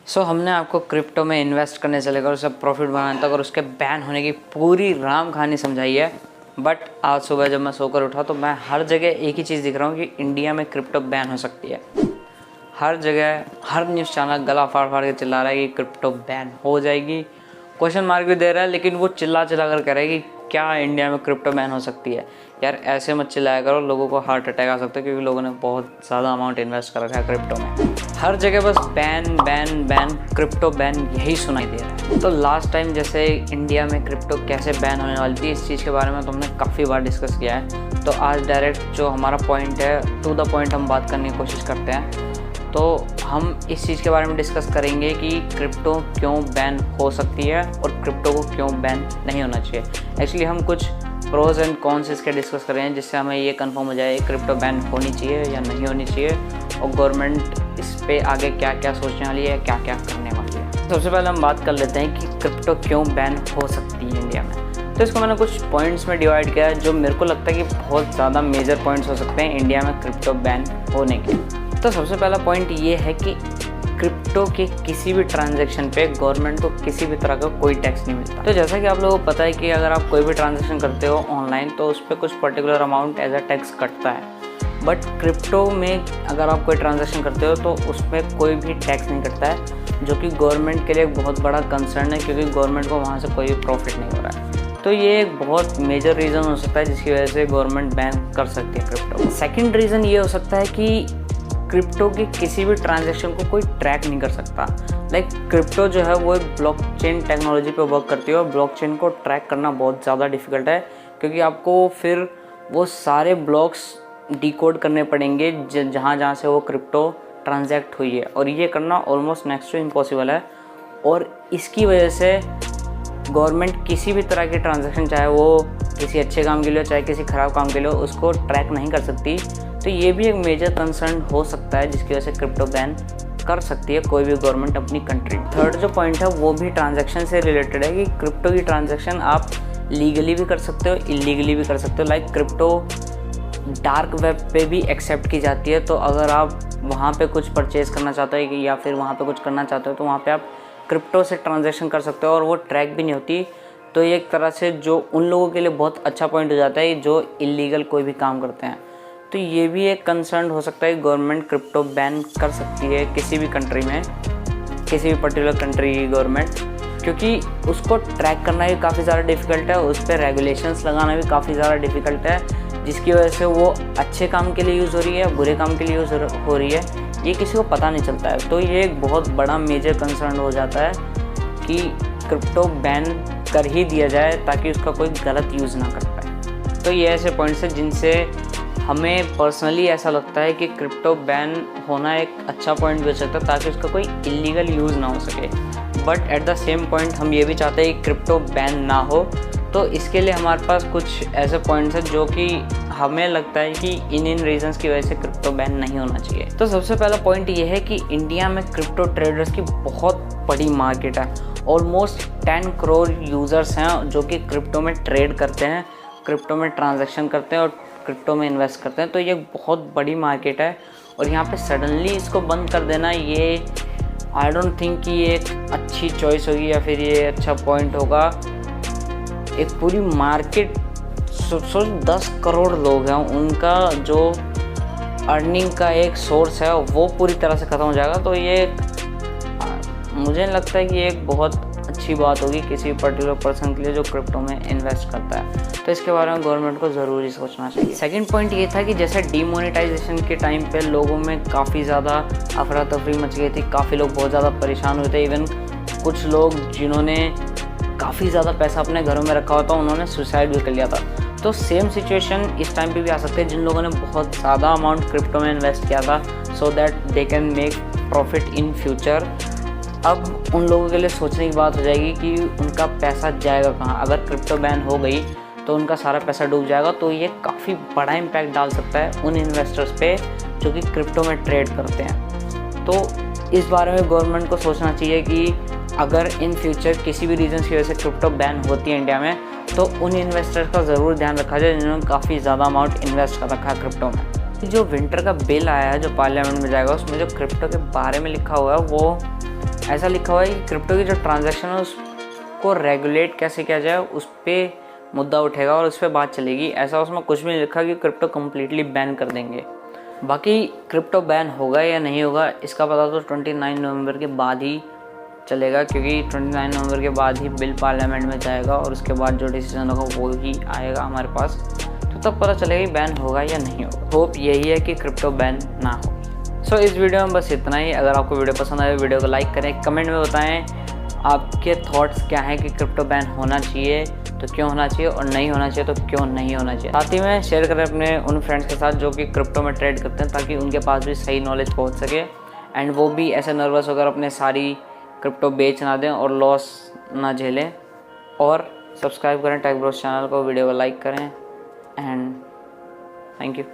हमने आपको क्रिप्टो में इन्वेस्ट करने से लेकर उससे प्रॉफिट बनाने तक और उसके बैन होने की पूरी राम कहानी समझाई है। बट आज सुबह जब मैं सोकर उठा तो मैं हर जगह एक ही चीज़ दिख रहा हूँ कि इंडिया में क्रिप्टो बैन हो सकती है। हर जगह हर न्यूज़ चैनल गला फाड़ फाड़ के चिल्ला रहा है कि क्रिप्टो बैन हो जाएगी, क्वेश्चन मार्क भी दे रहा है, लेकिन वो चिल्ला चिल्ला कर कह रहा है कि क्या इंडिया में क्रिप्टो बैन हो सकती है। यार ऐसे मत चिल्लाया करो, लोगों को हार्ट अटैक आ सकता है क्योंकि लोगों ने बहुत ज़्यादा अमाउंट इन्वेस्ट कर रखा है क्रिप्टो में। हर जगह बस ban ban ban, crypto ban यही सुनाई दे रहा है। तो लास्ट टाइम जैसे इंडिया में क्रिप्टो कैसे बैन होने वाली थी, इस चीज़ के बारे में तो हमने काफ़ी बार डिस्कस किया है। तो आज डायरेक्ट जो हमारा पॉइंट है, टू द पॉइंट हम बात करने की कोशिश करते हैं। तो हम इस चीज़ के बारे में डिस्कस करेंगे कि क्रिप्टो क्यों बैन हो सकती है और क्रिप्टो को क्यों बैन नहीं होना चाहिए। एक्चुअली हम कुछ प्रोज एंड कॉन्स इसके डिस्कस कर रहे हैं जिससे हमें ये कंफर्म हो जाए क्रिप्टो बैन होनी चाहिए या नहीं होनी चाहिए, और गवर्नमेंट इस पे आगे क्या क्या सोचने वाली है, क्या क्या करने वाली है। सबसे पहले हम बात कर लेते हैं कि क्रिप्टो क्यों बैन हो सकती है इंडिया में। तो इसको मैंने कुछ पॉइंट्स में डिवाइड किया है जो मेरे को लगता है कि बहुत ज़्यादा मेजर पॉइंट्स हो सकते हैं इंडिया में क्रिप्टो बैन होने के। तो सबसे पहला पॉइंट ये है कि क्रिप्टो के किसी भी ट्रांजैक्शन पे गवर्नमेंट को किसी भी तरह का कोई टैक्स नहीं मिलता। तो जैसा कि आप लोगों को पता है कि अगर आप कोई भी ट्रांजैक्शन करते हो ऑनलाइन तो उस पर कुछ particular amount as a tax कटता है। बट क्रिप्टो में अगर आप कोई ट्रांजैक्शन करते हो तो उसमें कोई भी टैक्स नहीं कटता है, जो कि गवर्नमेंट के लिए एक बहुत बड़ा कंसर्न है क्योंकि गवर्नमेंट को वहाँ से कोई भी प्रॉफिट नहीं हो रहा है। तो ये एक बहुत मेजर रीज़न हो सकता है जिसकी वजह से गवर्नमेंट बैन कर सकती है क्रिप्टो। सेकेंड रीज़न ये हो सकता है कि क्रिप्टो की किसी भी ट्रांजैक्शन को कोई ट्रैक नहीं कर सकता। लाइक क्रिप्टो जो है वो एक ब्लॉकचेन टेक्नोलॉजी पे वर्क करती है और ब्लॉकचेन को ट्रैक करना बहुत ज़्यादा डिफिकल्ट है क्योंकि आपको फिर वो सारे ब्लॉक्स डिकोड करने पड़ेंगे जहाँ जहाँ से वो क्रिप्टो ट्रांजैक्ट हुई है, और ये करना ऑलमोस्ट नेक्स्ट टू इम्पॉसिबल है। और इसकी वजह से गवर्नमेंट किसी भी तरह की ट्रांजैक्शन, चाहे वो किसी अच्छे काम के लिए हो चाहे किसी ख़राब काम के लिए हो, उसको ट्रैक नहीं कर सकती। तो ये भी एक मेजर कंसर्न हो सकता है जिसकी वजह से क्रिप्टो बैन कर सकती है कोई भी गवर्नमेंट अपनी कंट्री। थर्ड जो पॉइंट है वो भी ट्रांजैक्शन से रिलेटेड है कि क्रिप्टो की ट्रांजैक्शन आप लीगली भी कर सकते हो, इलीगली भी कर सकते हो। लाइक क्रिप्टो डार्क वेब पे भी एक्सेप्ट की जाती है। तो अगर आप वहाँ पे कुछ परचेज़ करना चाहते हो या फिर वहाँ पे कुछ करना चाहते हो तो वहाँ पे आप क्रिप्टो से ट्रांजैक्शन कर सकते हो और वो ट्रैक भी नहीं होती। तो ये एक तरह से जो उन लोगों के लिए बहुत अच्छा पॉइंट हो जाता है जो इलीगल कोई भी काम करते हैं। तो ये भी एक कंसर्न हो सकता है गवर्नमेंट क्रिप्टो बैन कर सकती है किसी भी कंट्री में, किसी भी पर्टिकुलर कंट्री की गवर्नमेंट, क्योंकि उसको ट्रैक करना भी काफ़ी ज़्यादा डिफ़िकल्ट है, उस पर रेगुलेशंस लगाना भी काफ़ी ज़्यादा डिफ़िकल्ट है, जिसकी वजह से वो अच्छे काम के लिए यूज़ हो रही है, बुरे काम के लिए यूज़ हो रही है, ये किसी को पता नहीं चलता है। तो ये एक बहुत बड़ा मेजर कंसर्न हो जाता है कि क्रिप्टो बैन कर ही दिया जाए ताकि उसका कोई गलत यूज़ ना कर पाए। तो ये ऐसे पॉइंट्स हैं जिनसे हमें पर्सनली ऐसा लगता है कि क्रिप्टो बैन होना एक अच्छा पॉइंट भी हो सकता है ताकि उसका कोई इलीगल यूज़ ना हो सके। But at the same point हम ये भी चाहते हैं कि क्रिप्टो बैन ना हो। तो इसके लिए हमारे पास कुछ ऐसे पॉइंट्स हैं जो कि हमें लगता है कि इन रीजंस की वजह से क्रिप्टो बैन नहीं होना चाहिए। तो सबसे पहला पॉइंट ये है कि इंडिया में क्रिप्टो ट्रेडर्स की बहुत बड़ी मार्केट है। ऑलमोस्ट 10 करोड़ यूज़र्स हैं जो कि क्रिप्टो में ट्रेड करते हैं, क्रिप्टो में ट्रांजैक्शन करते हैं और क्रिप्टो में इन्वेस्ट करते हैं। तो ये बहुत बड़ी मार्केट है और यहाँ पे सडनली इसको बंद कर देना, ये आई डोंट थिंक कि ये एक अच्छी चॉइस होगी या फिर ये अच्छा पॉइंट होगा। एक पूरी मार्केट सोच 10 करोड़ लोग हैं, उनका जो अर्निंग का एक सोर्स है वो पूरी तरह से ख़त्म हो जाएगा। तो ये मुझे लगता है कि ये एक बहुत अच्छी बात होगी किसी पर्टिकुलर पर्सन के लिए जो क्रिप्टो में इन्वेस्ट करता है। तो इसके बारे में गवर्नमेंट को ज़रूरी सोचना चाहिए। सेकंड पॉइंट ये था कि जैसे डीमोनेटाइजेशन के टाइम पे लोगों में काफ़ी ज़्यादा अफरा तफरी मच गई थी, काफ़ी लोग बहुत ज़्यादा परेशान हुए थे। इवन कुछ लोग जिन्होंने काफ़ी ज़्यादा पैसा अपने घरों में रखा हुआ था उन्होंने सुसाइड भी कर लिया था। तो सेम सिचुएशन इस टाइम पे भी आ सकते हैं जिन लोगों ने बहुत ज़्यादा अमाउंट क्रिप्टो में इन्वेस्ट किया था so that they can make profit in future. अब उन लोगों के लिए सोचने की बात हो जाएगी कि उनका पैसा जाएगा कहाँ। अगर क्रिप्टो बैन हो गई तो उनका सारा पैसा डूब जाएगा। तो ये काफ़ी बड़ा इम्पैक्ट डाल सकता है उन इन्वेस्टर्स पे जो कि क्रिप्टो में ट्रेड करते हैं। तो इस बारे में गवर्नमेंट को सोचना चाहिए कि अगर इन फ्यूचर किसी भी रीज़न की वजह से क्रिप्टो बैन होती है इंडिया में तो उन इन्वेस्टर्स का ज़रूर ध्यान रखा जाए जिन्होंने काफ़ी ज़्यादा अमाउंट इन्वेस्ट कर रखा है क्रिप्टो में। जो विंटर का बिल आया है जो पार्लियामेंट में जाएगा उसमें जो क्रिप्टो के बारे में लिखा हुआ है वो ऐसा लिखा हुआ है कि क्रिप्टो की जो ट्रांजैक्शन है उसको रेगुलेट कैसे किया जाए, उस पर मुद्दा उठेगा और उस पर बात चलेगी। ऐसा उसमें कुछ भी नहीं लिखा कि क्रिप्टो कम्प्लीटली बैन कर देंगे। बाकी क्रिप्टो बैन होगा या नहीं होगा इसका पता तो 29 नवंबर के बाद ही चलेगा, क्योंकि 29 नवंबर के बाद ही बिल पार्लियामेंट में जाएगा और उसके बाद जो डिसीजन होगा वो ही आएगा हमारे पास, तो तब पता चलेगा बैन होगा या नहीं होगा। होप यही है कि क्रिप्टो बैन ना हो। सो इस वीडियो में बस इतना ही। अगर आपको वीडियो पसंद आए वीडियो को लाइक करें, कमेंट में बताएं आपके थॉट्स क्या हैं कि क्रिप्टो बैन होना चाहिए तो क्यों होना चाहिए, और नहीं होना चाहिए तो क्यों नहीं होना चाहिए। साथ ही में शेयर करें अपने उन फ्रेंड्स के साथ जो कि क्रिप्टो में ट्रेड करते हैं, ताकि उनके पास भी सही नॉलेज पहुंच सके एंड वो भी ऐसे नर्वस होकर अपने सारी क्रिप्टो बेच ना दें और लॉस ना झेलें। और सब्सक्राइब करें टेक ब्रोस चैनल को, वीडियो को लाइक करें एंड थैंक यू।